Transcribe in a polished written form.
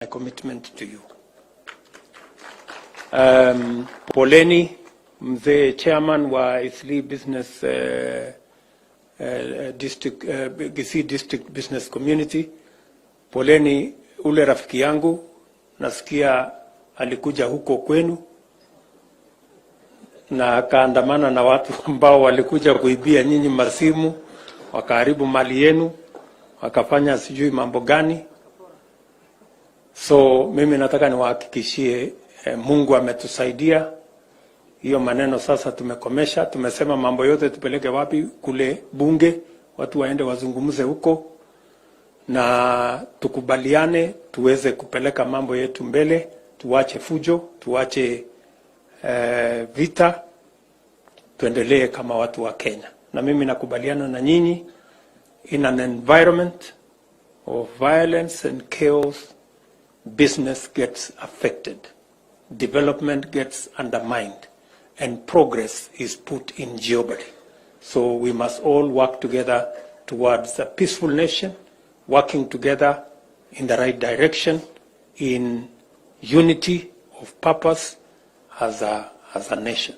My commitment to you. Poleni mzee chairman wa Isli Business District Kisii District Business Community. Poleni ule rafiki yangu, nasikia alikuja huko kwenu na akaandamana na watu ambao walikuja kuibia nyinyi masimu, wakaharibu mali yenu, wakafanya sijui mambo gani. So mimi nataka niwahakikishie Mungu ametusaidia. Hiyo maneno sasa tumekomesha. Tumesema mambo yote tupeleke wapi? Kule bunge, watu waende wazungumze huko na tukubaliane tuweze kupeleka mambo yetu mbele, tuache fujo, tuache vita, tuendelee kama watu wa Kenya. Na mimi nakubaliana na nyinyi, in an environment of violence and chaos, business gets affected, development gets undermined, and progress is put in jeopardy. So we must all work together towards a peaceful nation, working together in the right direction, in unity of purpose as a nation.